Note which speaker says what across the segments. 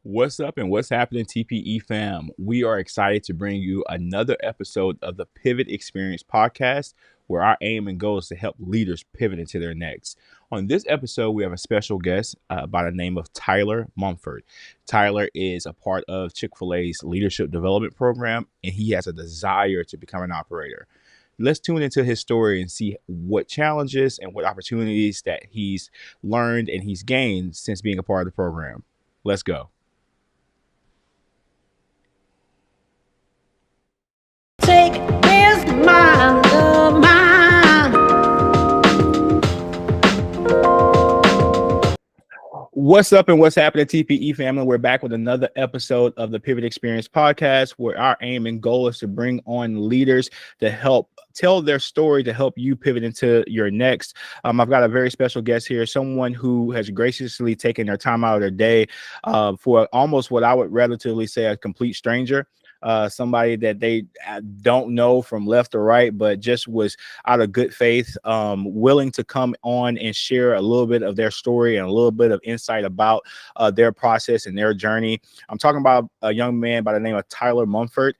Speaker 1: What's up and what's happening, TPE fam? We are excited to bring you another episode of the Pivot Experience podcast, where our aim and goal is to help leaders pivot into their next. On this episode, we have a special guest by the name of Tyler Mumford. Tyler is a part of Chick-fil-A's leadership development program, and he has a desire to become an operator. Let's tune into his story and see what challenges and what opportunities that he's learned and he's gained since being a part of the program. Let's go.
Speaker 2: Take is mine, mine.
Speaker 1: What's up and what's happening, TPE family? We're back with another episode of the Pivot Experience podcast, where our aim and goal is to bring on leaders to help tell their story to help you pivot into your next. I've got a very special guest here, someone who has graciously taken their time out of their day for almost what I would relatively say a complete stranger. Somebody that they don't know from left or right, but just was out of good faith, willing to come on and share a little bit of their story and a little bit of insight about their process and their journey. I'm talking about a young man by the name of Tyler Mumford.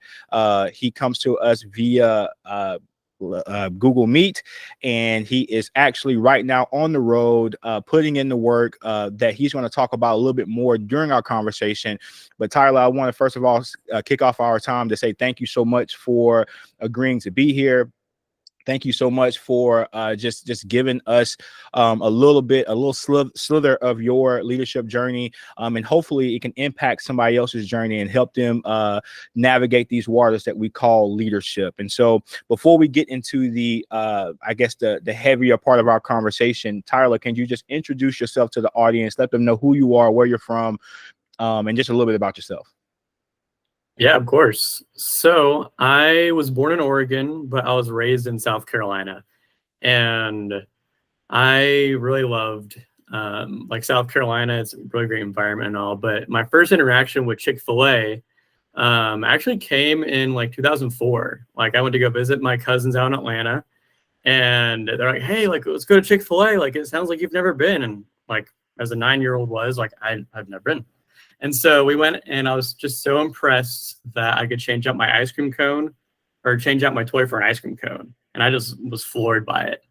Speaker 1: He comes to us via Google Meet, and he is actually right now on the road putting in the work that he's going to talk about a little bit more during our conversation. But Tyler, I want to first of all kick off our time to say thank you so much for agreeing to be here. Thank you so much for just giving us a little slither of your leadership journey, and hopefully it can impact somebody else's journey and help them navigate these waters that we call leadership. And so, before we get into the the heavier part of our conversation, Tyler, can you just introduce yourself to the audience, let them know who you are, where you're from, and just a little bit about yourself?
Speaker 3: Yeah, of course. So I was born in Oregon, but I was raised in South Carolina. And I really loved South Carolina. It's a really great environment and all. But my first interaction with Chick-fil-A actually came in 2004. I went to go visit my cousins out in Atlanta. And they're like, hey, let's go to Chick-fil-A. It sounds like you've never been. And as a 9-year-old I've never been. And so we went, and I was just so impressed that I could change out my ice cream cone or change out my toy for an ice cream cone. And I just was floored by it.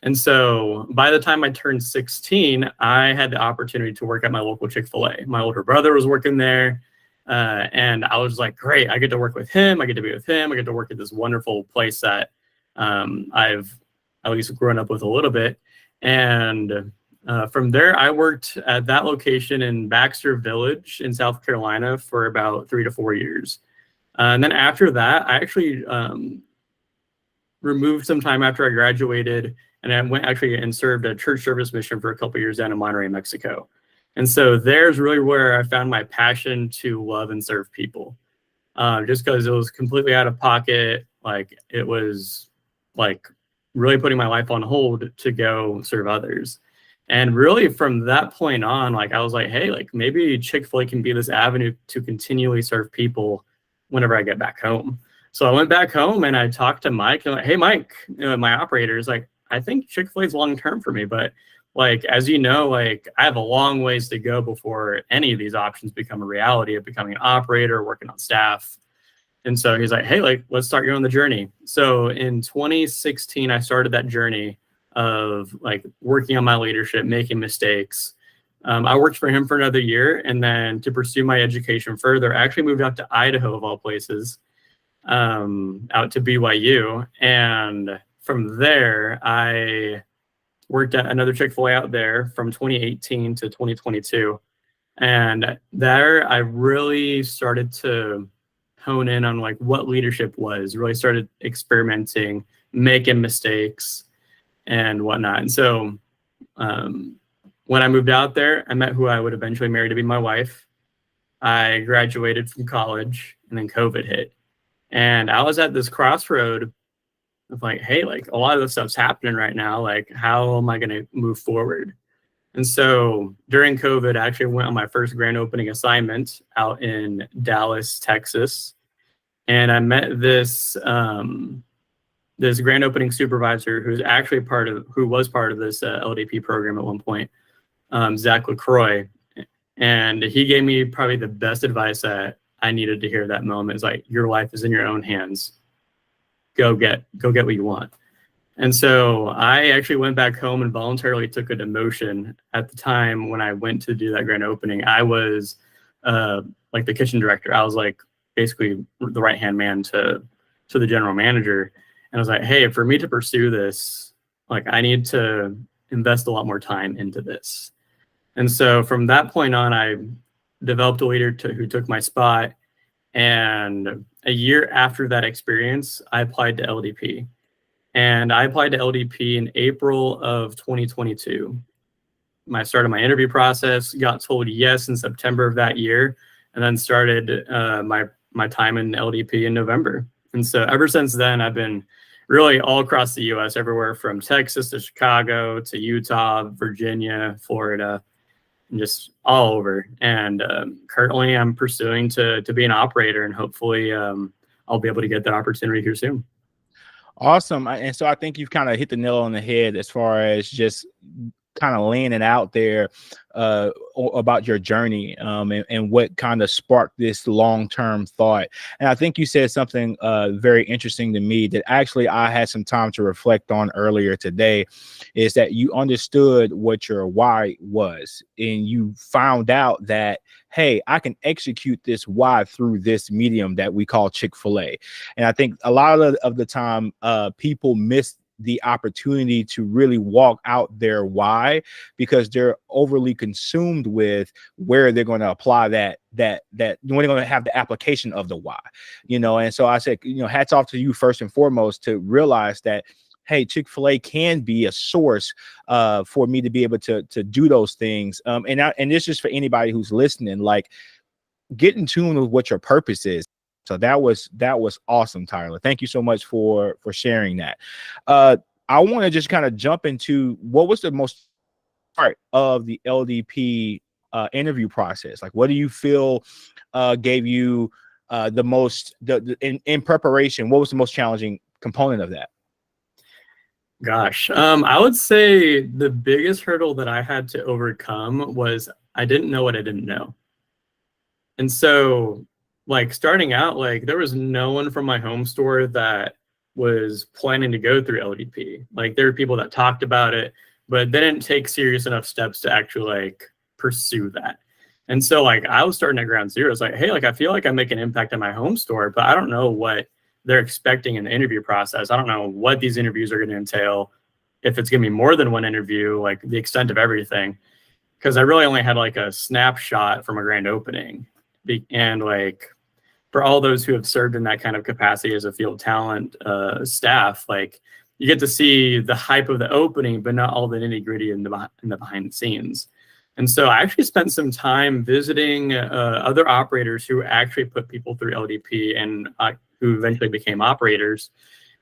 Speaker 3: And so by the time I turned 16, I had the opportunity to work at my local Chick-fil-A. My older brother was working there. And I was like, great, I get to work with him. I get to be with him. I get to work at this wonderful place that I've at least grown up with a little bit. And from there, I worked at that location in Baxter Village in South Carolina for about 3 to 4 years. And then after that, I actually removed some time after I graduated, and I went actually and served a church service mission for a couple of years down in Monterrey, Mexico. And so there's really where I found my passion to love and serve people. Just because it was completely out of pocket, it was really putting my life on hold to go serve others. And really from that point on, I was like, hey, maybe Chick-fil-A can be this avenue to continually serve people whenever I get back home. So I went back home and I talked to Mike and hey, Mike, my operator is I think Chick-fil-A is long-term for me, but as you know, I have a long ways to go before any of these options become a reality of becoming an operator, working on staff. And so he's like, hey, let's start you on the journey. So in 2016, I started that journey of working on my leadership, making mistakes. I worked for him for another year, and then to pursue my education further, I actually moved out to Idaho of all places, out to BYU. And from there, I worked at another Chick-fil-A out there from 2018 to 2022. And there I really started to hone in on what leadership was, really started experimenting, making mistakes and whatnot. And so when I moved out there, I met who I would eventually marry to be my wife. I graduated from college, and then COVID hit. And I was at this crossroad of hey, a lot of this stuff's happening right now. How am I going to move forward? And so during COVID, I actually went on my first grand opening assignment out in Dallas, Texas. And I met this grand opening supervisor who was part of this LDP program at one point, Zach LaCroix. And he gave me probably the best advice that I needed to hear that moment. Is like, your life is in your own hands. Go get what you want. And so I actually went back home and voluntarily took a demotion. At the time when I went to do that grand opening, I was like the kitchen director. I was like basically the right-hand man to the general manager. And I was like, hey, for me to pursue this, like I need to invest a lot more time into this. And so from that point on, I developed a leader who took my spot. And a year after that experience, I applied to LDP. And I applied to LDP in April of 2022. I started my interview process, got told yes in September of that year, and then started my time in LDP in November. And so ever since then, I've been really all across the U.S., everywhere from Texas to Chicago to Utah, Virginia, Florida, and just all over. And currently I'm pursuing to be an operator, and hopefully I'll be able to get that opportunity here soon.
Speaker 1: Awesome. And so I think you've kind of hit the nail on the head as far as just kind of laying it out there about your journey and what kind of sparked this long-term thought. And I think you said something very interesting to me that actually I had some time to reflect on earlier today, is that you understood what your why was, and you found out that, hey, I can execute this why through this medium that we call Chick-fil-A. And I think a lot of the time people miss the opportunity to really walk out their why because they're overly consumed with where they're going to apply that when they're going to have the application of the why, And so I said, hats off to you first and foremost to realize that, hey, Chick-fil-A can be a source for me to be able to do those things. And this is for anybody who's listening, like, get in tune with what your purpose is. So that was awesome, Tyler. Thank you so much for sharing that. I want to just kind of jump into what was the most part of the LDP interview process. Like, what do you feel gave you the most in preparation? What was the most challenging component of that?
Speaker 3: Gosh, I would say the biggest hurdle that I had to overcome was I didn't know what I didn't know. And so, like, starting out, like, there was no one from my home store that was planning to go through LDP. Like, there were people that talked about it, but they didn't take serious enough steps to actually, like, pursue that. And so, like, I was starting at ground zero. It's like, hey, like, I feel like I make an impact in my home store, but I don't know what they're expecting in the interview process. I don't know what these interviews are going to entail, if it's going to be more than one interview, like the extent of everything. Because I really only had like a snapshot from a grand opening. And like, for all those who have served in that kind of capacity as a field talent staff, like, you get to see the hype of the opening, but not all the nitty gritty in the behind the scenes. And so I actually spent some time visiting other operators who actually put people through LDP and who eventually became operators,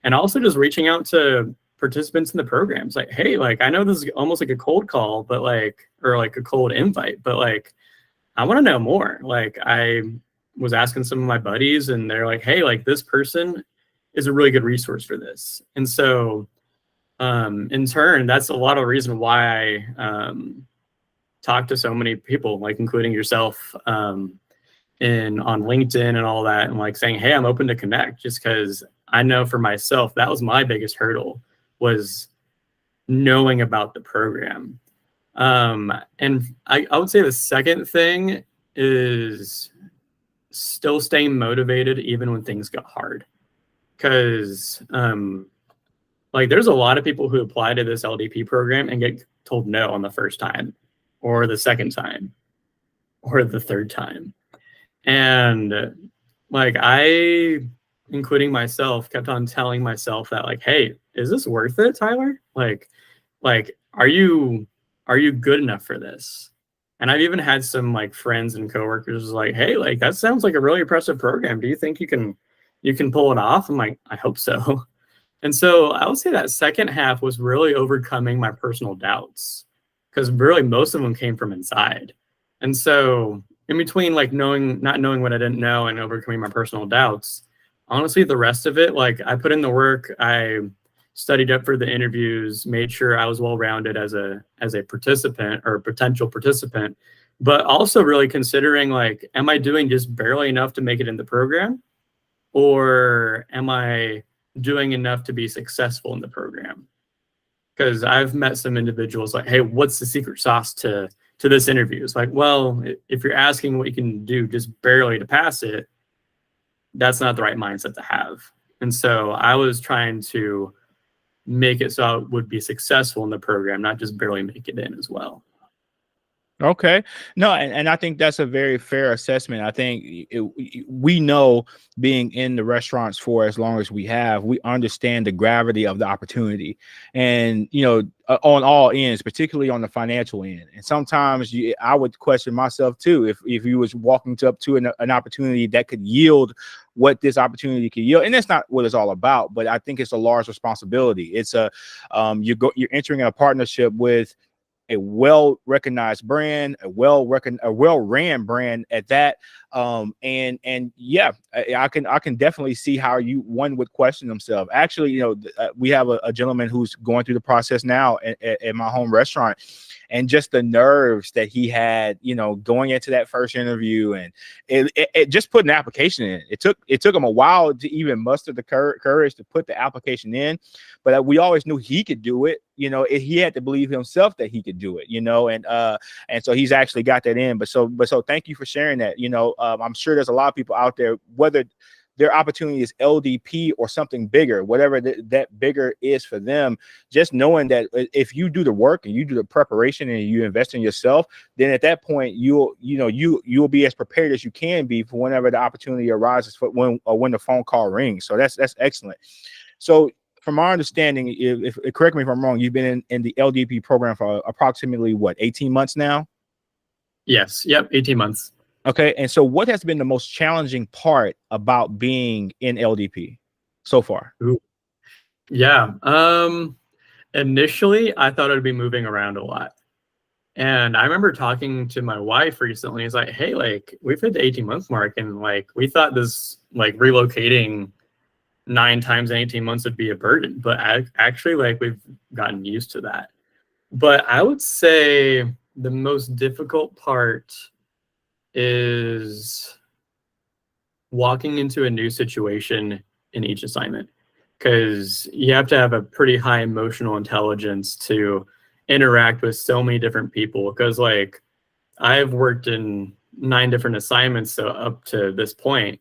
Speaker 3: and also just reaching out to participants in the programs. Like, hey, like, I know this is almost like a cold call, but like, or like a cold invite, but like, I want to know more. Like, I was asking some of my buddies and they're like, hey, like, this person is a really good resource for this. And so in turn, that's a lot of the reason why I talk to so many people, like including yourself, on LinkedIn and all that, and like saying, hey, I'm open to connect, just because I know for myself, that was my biggest hurdle, was knowing about the program. And I would say the second thing is still staying motivated even when things got hard. Because like, there's a lot of people who apply to this LDP program and get told no on the first time, or the second time, or the third time. And like, I, including myself, kept on telling myself that, like, hey, is this worth it, Tyler? Like, are you good enough for this? And I've even had some like friends and coworkers like, hey, like, that sounds like a really impressive program. Do you think you can pull it off? I'm like, I hope so. And so I would say that second half was really overcoming my personal doubts, because really most of them came from inside. And so in between, like, not knowing what I didn't know and overcoming my personal doubts, honestly, the rest of it, like, I put in the work. I studied up for the interviews, made sure I was well-rounded as a participant or potential participant, but also really considering like, am I doing just barely enough to make it in the program, or am I doing enough to be successful in the program? Because I've met some individuals like, hey, what's the secret sauce to this interview? It's like, well, if you're asking what you can do just barely to pass it, that's not the right mindset to have. And so I was trying to make it so I would be successful in the program, not just barely make it in as well.
Speaker 1: Okay. No, and I think that's a very fair assessment. I think we know, being in the restaurants for as long as we have, we understand the gravity of the opportunity, and on all ends, particularly on the financial end. And sometimes I would question myself too, if you was walking up to an opportunity that could yield what this opportunity could yield. And that's not what it's all about, but I think it's a large responsibility. It's you're entering a partnership with a well-recognized brand, a well-ran brand at that. And yeah, I can definitely see how one would question themselves. Actually, we have a gentleman who's going through the process now at my home restaurant, and just the nerves that he had, going into that first interview, and it just put an application in. It took him a while to even muster the courage to put the application in, but we always knew he could do it. He had to believe himself that he could do it. And so he's actually got that in. But so thank you for sharing that. I'm sure there's a lot of people out there, whether their opportunity is LDP or something bigger, whatever that bigger is for them, just knowing that if you do the work and you do the preparation and you invest in yourself, then at that point you'll be as prepared as you can be for whenever the opportunity arises, for when the phone call rings. So that's excellent. So from our understanding, if correct me if I'm wrong, you've been in the LDP program for approximately 18 months now?
Speaker 3: Yes. Yep. 18 months.
Speaker 1: Okay. And so what has been the most challenging part about being in LDP so far?
Speaker 3: Ooh. Yeah. Initially, I thought I'd be moving around a lot. And I remember talking to my wife recently. It's like, hey, like, we've hit the 18-month mark, and like, we thought this, like, relocating 9 times in 18 months would be a burden. But actually, like, we've gotten used to that. But I would say the most difficult part is walking into a new situation in each assignment, because you have to have a pretty high emotional intelligence to interact with so many different people. Because like, I've worked in 9 different assignments so up to this point,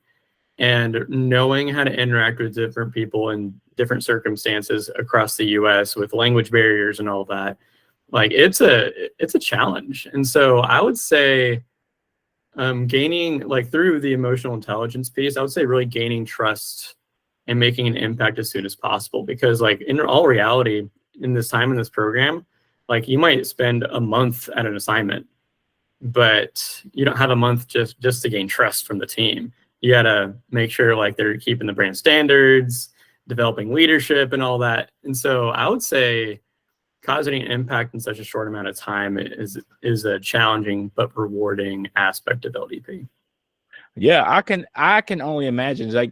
Speaker 3: and knowing how to interact with different people in different circumstances across the US with language barriers and all that, like, it's a challenge. And so I would say gaining, like, through the emotional intelligence piece, I would say really gaining trust and making an impact as soon as possible. Because like, in all reality, in this time in this program, like, you might spend a month at an assignment, but you don't have a month just to gain trust from the team. You gotta make sure like they're keeping the brand standards, developing leadership and all that. And so I would say causing an impact in such a short amount of time is a challenging but rewarding aspect of LDP.
Speaker 1: Yeah, I can only imagine. Like,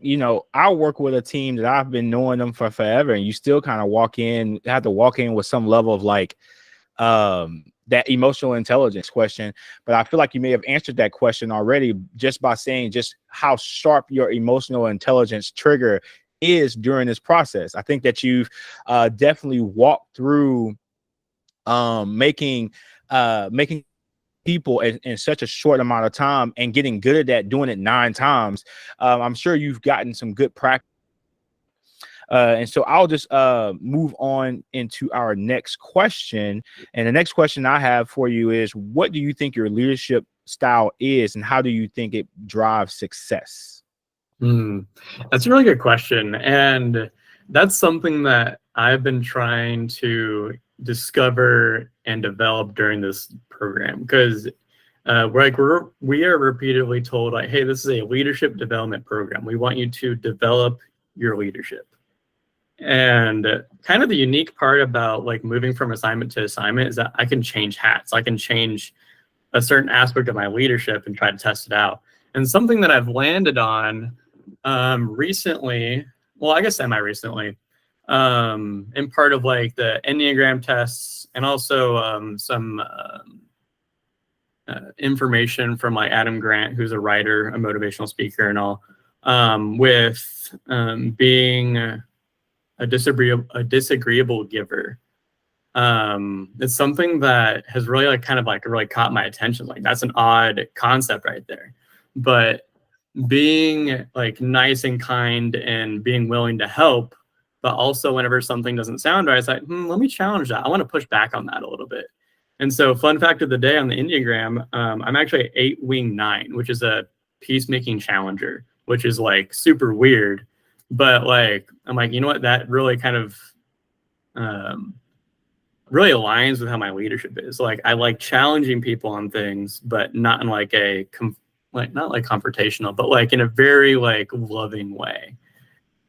Speaker 1: I work with a team that I've been knowing them for forever, and you still kind of have to walk in with some level of like that emotional intelligence question. But I feel like you may have answered that question already just by saying just how sharp your emotional intelligence trigger is during this process. I think that you've definitely walked through making people in such a short amount of time, and getting good at that, doing it 9 times. I'm sure you've gotten some good practice. And so I'll just move on into our next question. And the next question I have for you is, what do you think your leadership style is, and how do you think it drives success?
Speaker 3: That's a really good question. And that's something that I've been trying to discover and develop during this program. Because we are repeatedly told, like, hey, this is a leadership development program. We want you to develop your leadership. And kind of the unique part about like moving from assignment to assignment is that I can change hats. I can change a certain aspect of my leadership and try to test it out. And something that I've landed on recently, well, I guess semi-recently, in part of like the Enneagram tests, and also some information from like Adam Grant, who's a writer, a motivational speaker, and all, with being a disagreeable giver. It's something that has really like kind of like really caught my attention. Like that's an odd concept right there, but being like nice and kind and being willing to help, but also whenever something doesn't sound right, it's like, let me challenge that. I want to push back on that a little bit. And so fun fact of the day on the Enneagram, I'm actually 8 wing 9, which is a peacemaking challenger, which is like super weird. But like, I'm like, you know what? That really kind of really aligns with how my leadership is. Like I like challenging people on things, but not in like a not like confrontational, but like in a very like loving way.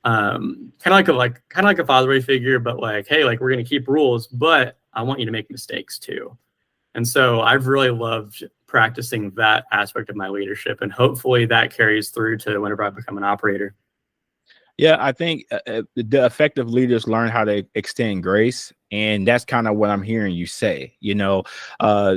Speaker 3: Kind of like a fatherly figure, but like, hey, like we're gonna keep rules, but I want you to make mistakes too. And so I've really loved practicing that aspect of my leadership, and hopefully that carries through to whenever I become an operator.
Speaker 1: Yeah, I think the effective leaders learn how to extend grace, and that's kind of what I'm hearing you say. You know,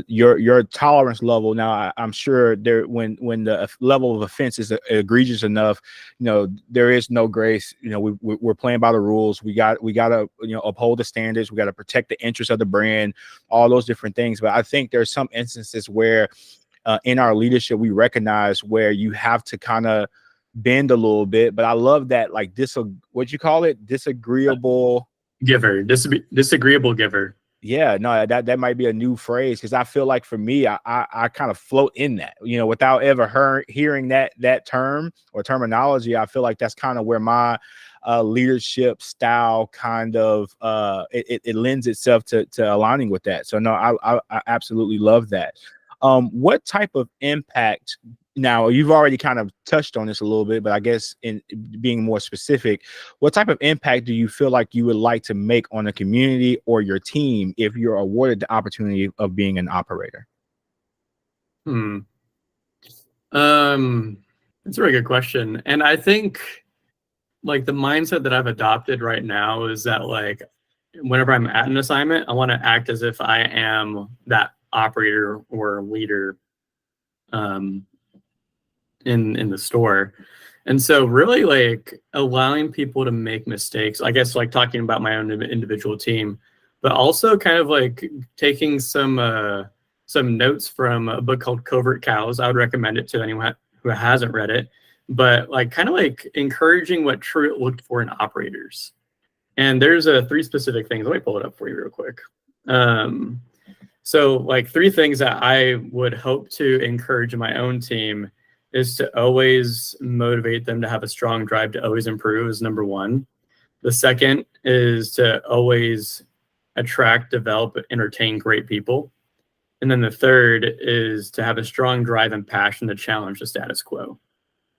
Speaker 1: your tolerance level. Now, I'm sure there when the level of offense is egregious enough, you know, there is no grace. You know, we're playing by the rules. We got to uphold the standards. We got to protect the interests of the brand, all those different things. But I think there's some instances where in our leadership we recognize where you have to kind of bend a little bit. But I love that, like what you call it, disagreeable
Speaker 3: giver, disagreeable giver.
Speaker 1: Yeah, no, that might be a new phrase, because I feel like for me, I kind of float in that, without ever hearing that term or terminology. I feel like that's kind of where my leadership style kind of it lends itself to aligning with that. So no, I absolutely love that. What type of impact? Now, you've already kind of touched on this a little bit, but I guess in being more specific, what type of impact do you feel like you would like to make on a community or your team if you're awarded the opportunity of being an operator?
Speaker 3: That's a really good question. And I think like the mindset that I've adopted right now is that like whenever I'm at an assignment, I want to act as if I am that operator or leader in the store. And so really like allowing people to make mistakes, I guess, like talking about my own individual team, but also kind of like taking some notes from a book called Covert Cows. I would recommend it to anyone who hasn't read it, but like kind of like encouraging what Truett looked for in operators. And there's 3 specific things. Let me pull it up for you real quick. So like 3 things that I would hope to encourage in my own team is to always motivate them to have a strong drive to always improve is number 1. The second is to always attract, develop, entertain great people. And then the third is to have a strong drive and passion to challenge the status quo.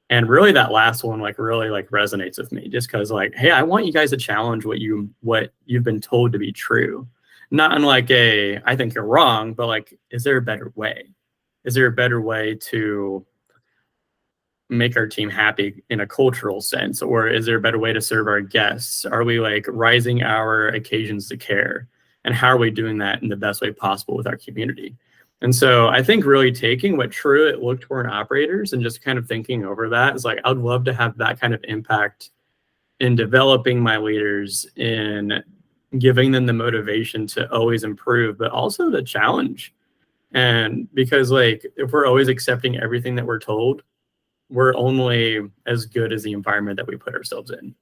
Speaker 3: And really that last one like really like resonates with me, just because like, hey, I want you guys to challenge what you've been told to be true. Not in like I think you're wrong, but like, is there a better way? Is there a better way to make our team happy in a cultural sense? Or is there a better way to serve our guests? Are we like rising our occasions to care? And how are we doing that in the best way possible with our community? And so I think really taking what Truett looked for in operators and just kind of thinking over that is like, I'd love to have that kind of impact in developing my leaders, in giving them the motivation to always improve, but also to challenge. And because like, if we're always accepting everything that we're told, we're only as good as the environment that we put ourselves in.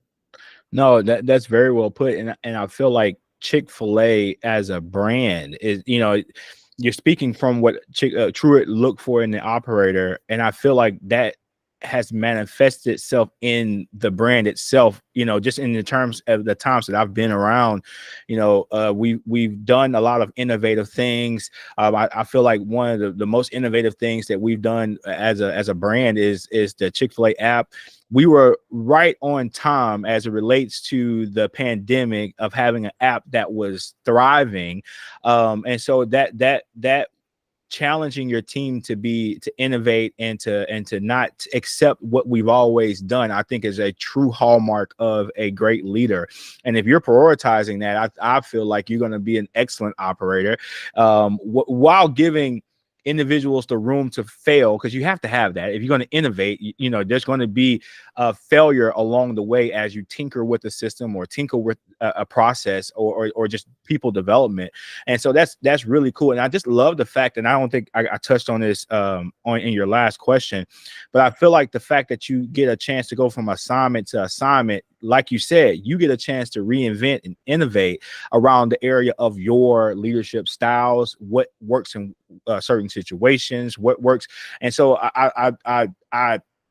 Speaker 1: No, that's very well put. And I feel like Chick-fil-A as a brand is, you're speaking from what Truett looked for in the operator. And I feel like that has manifested itself in the brand itself, just in the terms of the times that I've been around. We've done a lot of innovative things. I feel like one of the most innovative things that we've done as a brand is the Chick-fil-A app. We were right on time as it relates to the pandemic of having an app that was thriving. And so that challenging your team to innovate and to not accept what we've always done, I think is a true hallmark of a great leader. And if you're prioritizing that, I feel like you're going to be an excellent operator, while giving individuals the room to fail, because you have to have that. If you're going to innovate, there's going to be a failure along the way as you tinker with the system or tinker with a process or just people development. And so that's really cool. And I just love the fact, and I don't think I touched on this in your last question, but I feel like the fact that you get a chance to go from assignment to assignment, like you said, you get a chance to reinvent and innovate around the area of your leadership styles, what works in certain situations, what works. And so I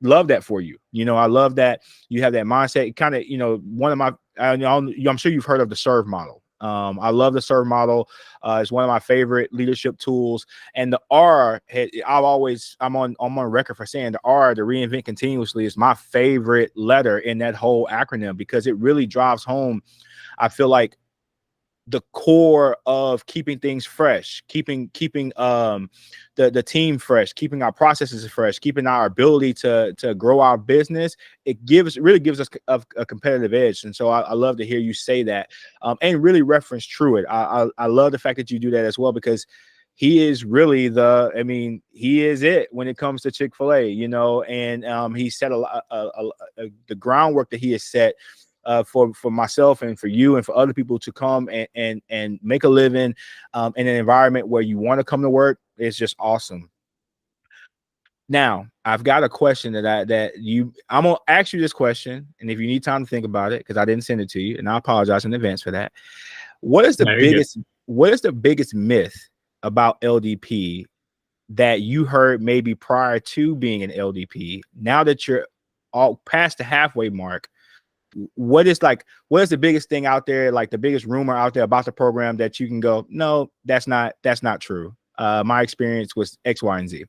Speaker 1: love that for you. I love that you have that mindset. Kind of, one of my, I'm sure you've heard of the SERVE model. I love the SERVE model. It's one of my favorite leadership tools. And the R, I'm on record for saying the R, the reinvent continuously, is my favorite letter in that whole acronym, because it really drives home, I feel like, the core of keeping things fresh, keeping the team fresh, keeping our processes fresh, keeping our ability to grow our business. It really gives us a competitive edge. And so I love to hear you say that, and really reference Truett. I love the fact that you do that as well, because he is really he is it when it comes to Chick-fil-A, and he set the groundwork that he has set for myself and for you and for other people to come and make a living in an environment where you want to come to work. It's just awesome. Now, I've got a question I'm gonna ask you this question, and if you need time to think about it, because I didn't send it to you, and I apologize in advance for that. What is the biggest myth about LDP that you heard maybe prior to being an LDP? Now that you're all past the halfway mark, what is the biggest thing out there, like the biggest rumor out there about the program that you can go, no, that's not true. My experience was X, Y, and Z.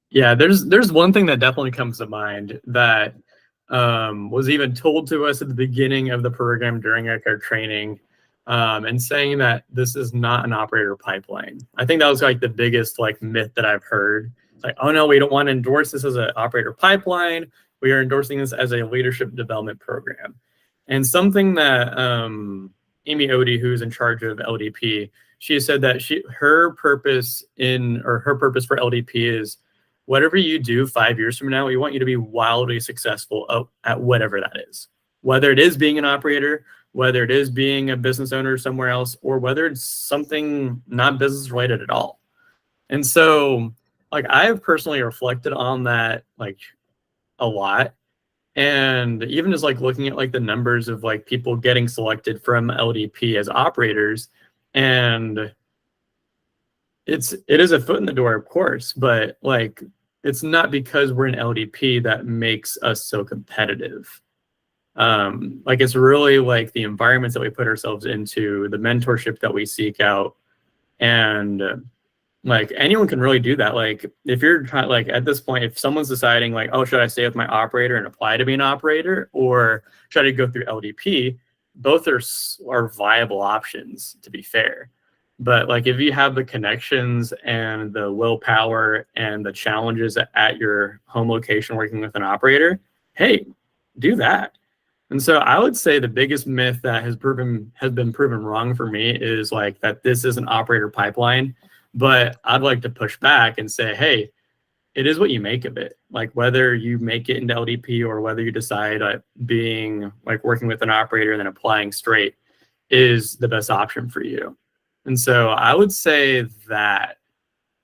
Speaker 3: Yeah, there's one thing that definitely comes to mind that was even told to us at the beginning of the program during our training, and saying that this is not an operator pipeline. I think that was like the biggest myth that I've heard. It's like, oh no, we don't want to endorse this as an operator pipeline. We are endorsing this as a leadership development program. And something that Amy Odie, who's in charge of LDP, she said that her purpose for LDP is, whatever you do 5 years from now, we want you to be wildly successful at whatever that is. Whether it is being an operator, whether it is being a business owner somewhere else, or whether it's something not business related at all. And so I've personally reflected on that a lot. And even just looking at the numbers of people getting selected from LDP as operators, and it is a foot in the door, of course, but it's not because we're an LDP that makes us so competitive. It's really the environments that we put ourselves into, the mentorship that we seek out, and anyone can really do that. If you're trying, at this point, if someone's deciding oh, should I stay with my operator and apply to be an operator, or should I go through LDP? Both are viable options, to be fair. But if you have the connections and the willpower and the challenges at your home location working with an operator, hey, do that. And so I would say the biggest myth that has been proven wrong for me is that this is an operator pipeline. But I'd like to push back and say, hey, it is what you make of it. Whether you make it into LDP or whether you decide being working with an operator and then applying straight is the best option for you. And so I would say that,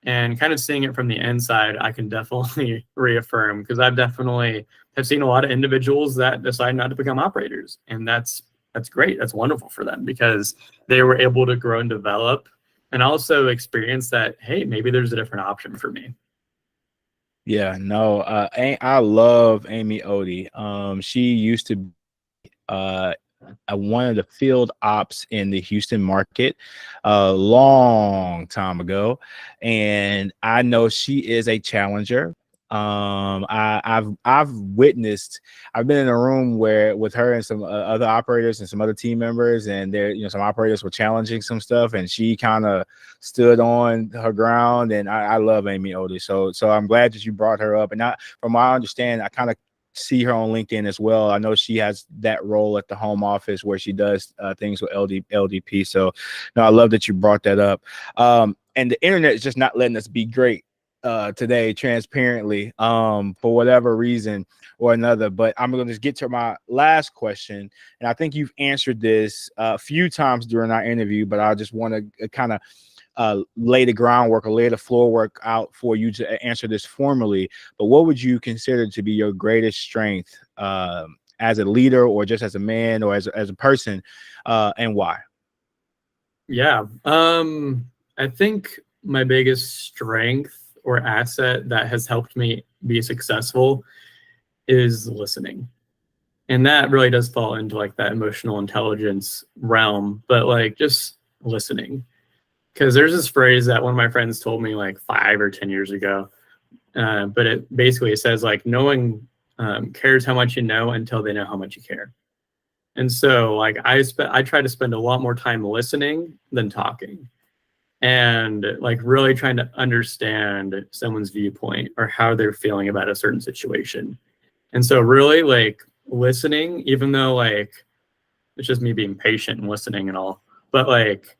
Speaker 3: and kind of seeing it from the inside, I can definitely reaffirm, because I've definitely have seen a lot of individuals that decide not to become operators. And that's great. That's wonderful for them, because they were able to grow and develop, and also experience that, hey, maybe there's a different option for me.
Speaker 1: Yeah, no, I love Amy Odie. She used to be one of the field ops in the Houston market a long time ago, and I know she is a challenger. I've witnessed. I've been in a room with her and some other operators and some other team members, and some operators were challenging some stuff, and she kind of stood on her ground. And I love Amy Odie, so I'm glad that you brought her up. And from my understanding, I kind of see her on LinkedIn as well. I know she has that role at the home office where she does things with LDP. So no, I love that you brought that up. And the internet is just not letting us be great today, transparently, for whatever reason or another. But I'm going to just get to my last question. And I think you've answered this a few times during our interview, but I just want to kind of lay the groundwork or lay the floor work out for you to answer this formally. But what would you consider to be your greatest strength as a leader, or just as a man, or as a person, and why?
Speaker 3: Yeah. I think my biggest strength or asset that has helped me be successful is listening. And that really does fall into like that emotional intelligence realm, but like just listening. Because there's this phrase that one of my friends told me like 5 or 10 years ago. But it says like, no one cares how much you know until they know how much you care. And so like I try to spend a lot more time listening than talking, and like really trying to understand someone's viewpoint or how they're feeling about a certain situation. And so really like listening, even though like it's just me being patient and listening and all, but like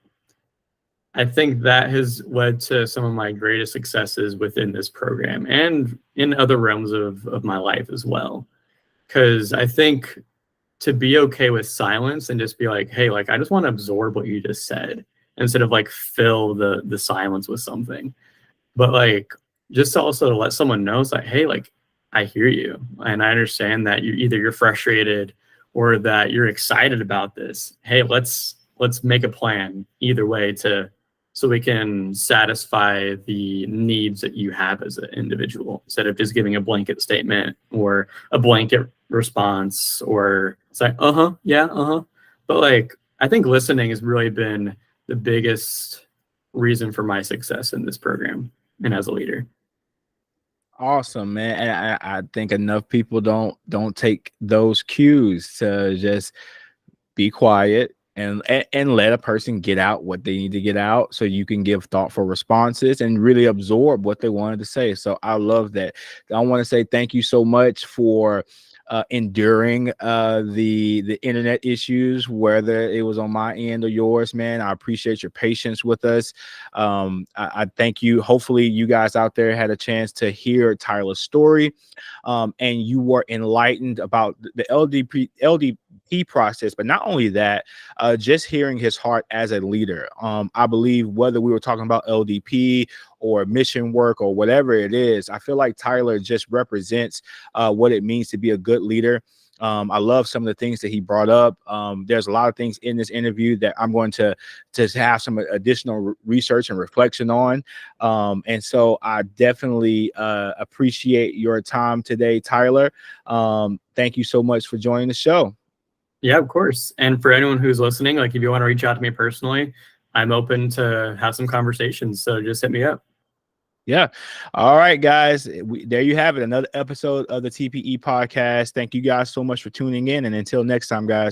Speaker 3: I think that has led to some of my greatest successes within this program and in other realms of my life as well. Because I think to be okay with silence and just be like, hey, like I just want to absorb what you just said instead of like fill the silence with something. But like just also to let someone know, it's like, hey, like I hear you and I understand that you're frustrated or that you're excited about this. Hey, let's make a plan either way so we can satisfy the needs that you have as an individual instead of just giving a blanket statement or a blanket response, or it's like, yeah, But like, I think listening has really been the biggest reason for my success in this program and as a leader.
Speaker 1: Awesome, man. And I think enough people don't take those cues to just be quiet and let a person get out what they need to get out, so you can give thoughtful responses and really absorb what they wanted to say. So I love that. I want to say thank you so much for enduring the internet issues, whether it was on my end or yours, man. I appreciate your patience with us. I thank you. Hopefully you guys out there had a chance to hear Tyler's story, and you were enlightened about the LDP process. But not only that, just hearing his heart as a leader. I believe whether we were talking about LDP or mission work or whatever it is, I feel like Tyler just represents what it means to be a good leader. I love some of the things that he brought up. There's a lot of things in this interview that I'm going to have some additional research and reflection on. And so I definitely appreciate your time today, Tyler. Thank you so much for joining the show.
Speaker 3: Yeah, of course. And for anyone who's listening, like if you want to reach out to me personally, I'm open to have some conversations. So just hit me up.
Speaker 1: Yeah. All right, guys. There you have it. Another episode of the TPE podcast. Thank you guys so much for tuning in. And until next time, guys.